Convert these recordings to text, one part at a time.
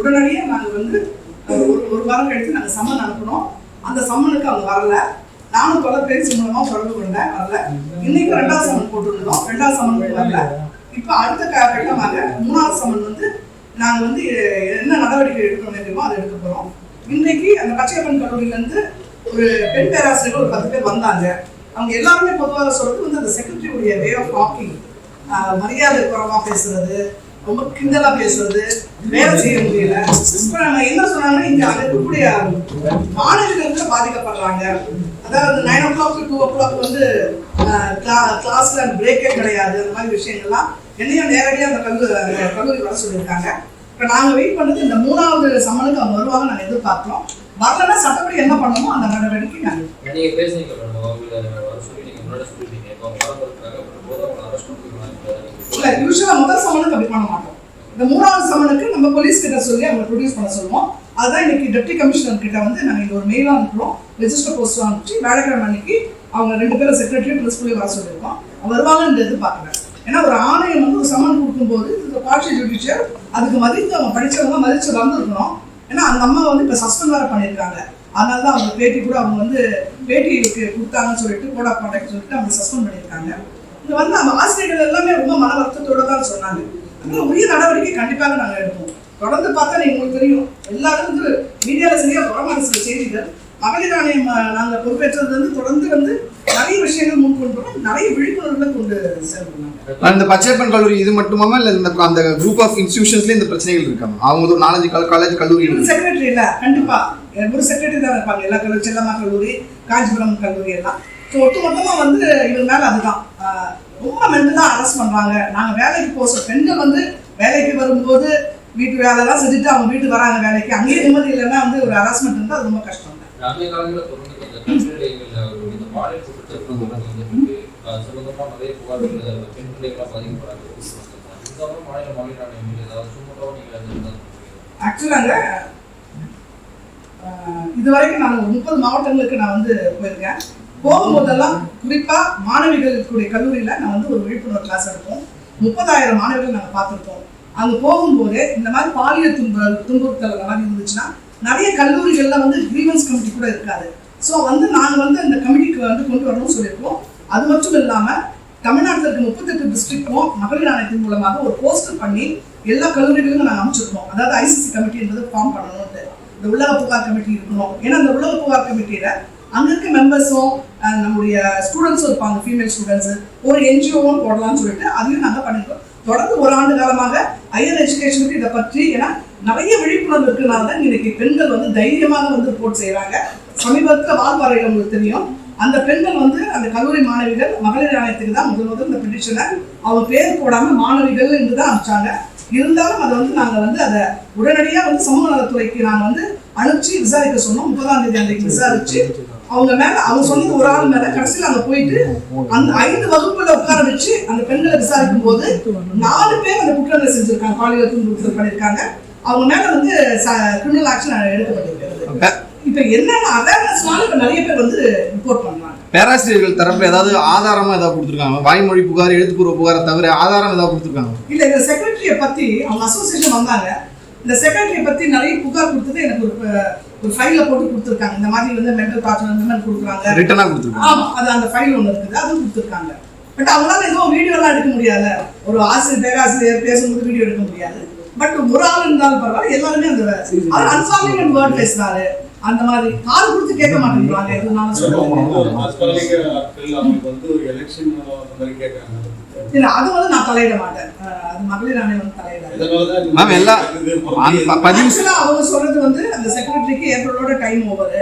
உடனடியாக நாங்கள் வந்து ஒரு வாரம் கழித்து நாங்கள் சம்மன் அனுப்பினோம். அந்த சம்மனுக்கு அவங்க வரல. நானும் தொலைபேசி மூலமாக தொடர்பு கொண்டேன், வரல. இன்னைக்கு 2வது சம்மன் போட்டுருந்தோம், 2வது சம்மனுக்கு வரல. இப்போ அடுத்த கட்டமாக 3வது சம்மன் வந்து நாங்கள் வந்து என்ன நடவடிக்கை எடுக்க வேண்டுமோ அதை எடுக்க போகிறோம். இன்னைக்கு அந்த பச்சையப்பன் கல்லூரியிலேருந்து ஒரு பெண் பேராசிரியர்கள் ஒரு 10 பேர் வந்தாங்க. அவங்க எல்லாருமே பொதுவாக சொல்றது வந்து அந்த செக்ரட்டரியுடைய வே ஆஃப் டாக்கிங், மரியாதை குறைவாக பேசுறது, ரொம்ப கிண்டலா பேசுறது, வேலை செய்ய முடியல. இப்ப நம்ம என்ன சொன்னாங்கன்னா, இங்க இருக்கக்கூடிய மாணவர்கள் பாதிக்கப்படுறாங்க. அதாவது 9 o'clock to 2 o'clock வந்து கிளாஸ்ல பிரேக்கே கிடையாது. அந்த மாதிரி விஷயங்கள்லாம் என்னையும் நேரடியாக அந்த கல்லூரி வர சொல்லியிருக்காங்க. இப்போ நாங்கள் வெயிட் பண்ணது இந்த 3வது சம்மனுக்கு அவங்க வருவாங்க நாங்கள் எதிர்பார்க்கிறோம். வரலன்னா சட்டப்படி என்ன பண்ணணுமோ அந்த நடவடிக்கை நாங்கள் இல்லை. யூஸ்வலாக முதல் சம்மனுக்கு அப்படி பண்ண மாட்டோம். இந்த 3வது சம்மனுக்கு நம்ம போலீஸ் கிட்ட சொல்லி அவங்க ப்ரொடியூஸ் பண்ண சொல்லுவோம். அதுதான் இன்னைக்கு டெப்டி கமிஷனர் கிட்ட வந்து நாங்கள் இங்கே ஒரு மெயிலாக அனுப்புகிறோம், ரெஜிஸ்டர் போஸ்ட் அனுப்பிச்சு வேலைக்கிழமை அன்னைக்கு அவங்க 2 பேரும் செக்ரட்டரி பிரின்சிபல் வர சொல்லியிருக்கோம். வருவாங்கன்னு எதிர்பார்க்குறேன். ஏன்னா ஒரு ஆணையம் வந்து ஒரு சம்மன் கொடுக்கும்போது பார்ஷியல் ஜுடிஷியல் அதுக்கு மதித்து அவங்க படித்தவங்க மதித்து வந்துருக்கணும். ஏன்னா அந்த அம்மா வந்து இப்போ சஸ்பெண்ட் வேறு பண்ணியிருக்காங்க. அதனால தான் அவங்க பேட்டி கூட அவங்க வந்து பேட்டிக்கு கொடுத்தாங்கன்னு சொல்லிட்டு கோட் ஆஃப் கான்டாக்ட் சொல்லிட்டு அவங்க சஸ்பெண்ட் பண்ணியிருக்காங்க. இது வந்து நம்ம ஆசிரியர்கள் எல்லாமே ரொம்ப மன வருத்தத்தோடு தான் சொன்னாங்க. அதனால உரிய நடவடிக்கை கண்டிப்பாக நாங்கள் எடுப்போம். தொடர்ந்து பார்த்தா உங்களுக்கு தெரியும், எல்லாரும் வந்து மீடியாவில் சரியாக தொடர்பான சில செய்திகள் மகளிர் ஆணையம் நாங்கள் பொறுப்பேற்றது வந்து தொடர்ந்து வந்து நிறைய விஷயங்கள் முன்கொண்டுறோம், நிறைய விழிப்புணர்வுகளை கொண்டு செயல்படுறாங்க. இந்த பச்சையப்பன் கல்லூரி இது மட்டுமாமா இல்லை அந்த குரூப் ஆஃப் இன்ஸ்டிடியூஷன்ஸ்ல இந்த பிரச்சனைகள் இருக்காங்க? அவங்க ஒரு 4-5 காலேஜ் கல்லூரி செக்ரட்டரி இல்லை, கண்டிப்பா ஒரு செக்ரட்டரி தான் இருப்பாங்க. எல்லா கல்லூரி, செல்லம்மா கல்லூரி, காஞ்சிபுரம் கல்லூரி எல்லாம். ஸோ ஒட்டுமொத்தமாக வந்து இவங்க மேலே அதுதான் ரொம்ப மென்டலாக அரெஸ்ட் பண்ணுறாங்க. நாங்கள் வேலைக்கு போக பெண்கள் வந்து வேலைக்கு வரும்போது வீட்டு வேலைலாம் செஞ்சுட்டு அவங்க வீட்டுக்கு வராங்க வேலைக்கு, அங்கேயே நிம்மதி இல்லைன்னா வந்து ஒரு ஹராஸ்மெண்ட் இருந்தால் அது ரொம்ப கஷ்டம். ஆக்சுவலாங்க இதுவரைக்கும் நான் 30 மாவட்டங்களுக்கு நான் வந்து போயிருக்கேன். போகும்போதெல்லாம் குறிப்பாக மாணவிகளுடைய கல்லூரியில் நான் வந்து ஒரு விழிப்புணர்வு கிளாஸ் எடுப்போம். 30,000 மாணவர்கள் நாங்கள் பார்த்துருக்கோம். அங்கே போகும்போது இந்த மாதிரி பாலியல் துன்புறுத்தல் அந்த மாதிரி இருந்துச்சுன்னா நிறைய கல்லூரிகளில் வந்து கிரீவன்ஸ் கமிட்டி கூட இருக்காது. ஸோ வந்து நாங்கள் வந்து அந்த கமிட்டிக்கு வந்து கொண்டு வரணும்னு சொல்லியிருக்கோம். அது மட்டும் இல்லாமல் தமிழ்நாட்டில் இருக்க 38 டிஸ்ட்ரிக்டும் மகளிர் ஆணையத்தின் மூலமாக ஒரு போஸ்டர் பண்ணி எல்லா கல்லூரிகளுக்கும் நாங்கள் அமைச்சிருக்கோம். அதாவது ஐசிசி கமிட்டி என்பது ஃபார்ம் பண்ணணும்ட்டு, இந்த உலக புகார் கமிட்டி இருக்கணும். ஏன்னா அந்த உலக புகார் கமிட்டியில் அங்கே இருக்க மெம்பர்ஸும் நம்முடைய ஸ்டூடெண்ட்ஸும் இருப்பாங்க, ஃபீமேல் ஸ்டூடெண்ட்ஸு, ஒரு என்ஜிஓவும் போடலாம்னு சொல்லிட்டு அதையும் நாங்கள் பண்ணியிருக்கோம். தொடர்ந்து 1 ஆண்டு காலமாக ஹையர் எஜுகேஷனுக்கு இதை பற்றி ஏன்னா நிறைய விழிப்புணர்வு இருக்கிறனால தான் இன்னைக்கு பெண்கள் வந்து தைரியமாக வந்து ரிப்போர்ட் செய்கிறாங்க. சமீபத்தில் வால்பாறையில் உங்களுக்கு தெரியும், அந்த பெண்கள் வந்து அந்த கல்லூரி மாணவிகள் மகளிர் ஆணையத்துக்கு தான் முதல் இந்த பெட்டிஷனை அவங்க பேர் போடாமல் மாணவிகள் என்று தான் அனுப்பிச்சாங்க. இருந்தாலும் அதை வந்து நாங்கள் வந்து அதை உடனடியாக வந்து சமூக நலத்துறைக்கு நாங்கள் வந்து அனுப்பிச்சு விசாரிக்க சொன்னோம். 30ஆம் தேதி அன்றைக்கு விசாரிச்சு அவங்க மேலே அவங்க சொன்னது ஒரு ஆள் மேலே கடைசியில் அங்கே போயிட்டு அந்த 5 வகுப்புல உட்கார வச்சு அந்த பெண்களை விசாரிக்கும் போது 4 பேர் அந்த குற்றங்களை செஞ்சிருக்காங்க, பாலியல் துன்புறுத்தல் பண்ணியிருக்காங்க. அவங்க மேலே வந்து கிரிமினல் ஆக்ஷன் எடுக்கப்பட்டிருக்கிறது. இப்போ என்னென்ன அவேர்னஸ்னால இப்போ நிறைய பேர் வந்து ரிப்போர்ட் பண்ணுறாங்க. பேராசிரியர்கள் தரப்புல ஏதாவது ஆதாரமா ஏதாவது கொடுத்துருக்காங்க? வாய்மொழி புகார், எழுத்துப்பூர்வ புகாரை தவிர ஆதாரம் ஏதாவது கொடுத்துருக்காங்க? இல்லை, இந்த செக்ரட்டரியை பற்றி அவங்க அசோசியேஷன் வந்தாங்க. இந்த செக்ரட்டரியை பற்றி நிறைய புகார் கொடுத்தது எனக்கு ஒரு ஃபைலில் போட்டு கொடுத்துருக்காங்க. இந்த மாதிரி வந்து மென்டல் டார்ச்சர் அந்த மாதிரி கொடுக்குறாங்க, ரிட்டனாக கொடுத்துருக்காங்க. ஆமாம், அது அந்த ஃபைல் ஒன்று இருக்குது, அதுவும் கொடுத்துருக்காங்க. பட் அவங்களால எதுவும் வீடியோலாம் எடுக்க முடியாது. ஒரு பேராசிரியர் பேசும்போது வீடியோ எடுக்க முடியாது. பட் ஒரு ஆள் இருந்தாலும் பரவாயில்ல, எல்லாருமே அந்த அன்சாலிமெண்ட் வேர்ட் பேசுறாரு. அந்த மாதிரி காது கொடுத்து கேட்க மாட்டேங்கிறாங்க. எதுனாலும் இல்ல, அது வந்து நான் தலையிட மாட்டேன். அது மகளிர் ஆணையம் வந்து தலையிடாது. அவங்க சொல்றது வந்து அந்த செக்ரட்டரிக்கு ஏப்ரலோட டைம் ஓவர்,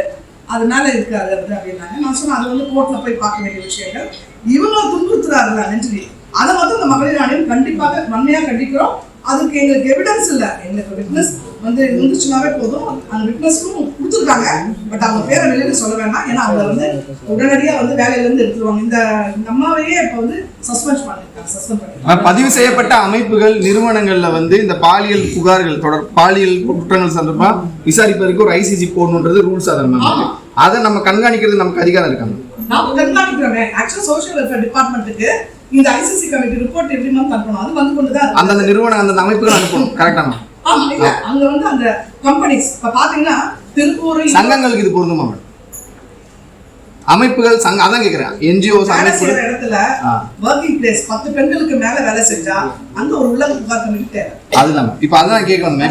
அதனால இருக்காது அப்படின்னாங்க. நான் சொன்னேன் அது வந்து கோர்ட்ல போய் பார்க்க வேண்டிய விஷயங்கள். இவங்களை துன்புறுத்துறாருல நெஞ்சிலி, அதை வந்து அந்த மகளிர் ஆணையம் கண்டிப்பாக வன்மையா கண்டிக்கிறோம். அதுக்கு எங்களுக்கு எவிடன்ஸ் இல்லை, எங்களுக்கு விட்னஸ் வந்து இருந்துச்சுனாவே போதும். அந்த விட்னஸ்க்கும் கொடுத்துருக்காங்க. பட் அவங்க பேரை வெளியில சொல்ல வேண்டாம், ஏன்னா அவங்க வந்து உடனடியாக வந்து வேலையிலேருந்து எடுத்துருவாங்க. இந்த அம்மாவையே இப்போ வந்து சஸ்பெண்ட் பண்ணிருக்காங்க. பதிவு செய்யப்பட்ட அமைப்புகள், நிறுவனங்கள்ல வந்து இந்த பாலியல் புகார்கள் பாலியல் குற்றங்கள் சந்தர்ப்பமா விசாரிப்பதற்கு ஒரு ஐசிசி போடணுன்றது ரூல்ஸ். அதை நம்ம கண்காணிக்கிறது நமக்கு அதிகாரம் இருக்காங்க. நான் கண்காணிக்கிறோமே. ஆக்சுவலா சோஷியல் வெல்ஃபேர் டிபார்ட்மெண்ட்டுக்கு இந்த ICC committee report every month அனுப்பணும். அது வந்து கொண்டு தான் அந்த நிறுவனம் அந்த அமைப்புகள் அனுப்பணும். கரெக்டான ஆமா இல்ல அங்க வந்து அந்த கம்பெனிஸ் இப்ப பாத்தீங்கன்னா திருப்பூரில் சங்கங்களுக்கு இது பொருந்துமா மேடம்? அமைப்புகள் சங்கம் அதான் கேக்குறேன். என்ஜிஓஸ் வேலை அமைப்புகள் செய்யற இடத்துல ஒர்க்கிங் பிளேஸ் 10 பெண்களுக்கு மேல வேலை செஞ்சா அங்க ஒரு உள்ளக புகார் கமிட்டி தேவை. அதுதான் இப்ப அதான் கேட்கணும்.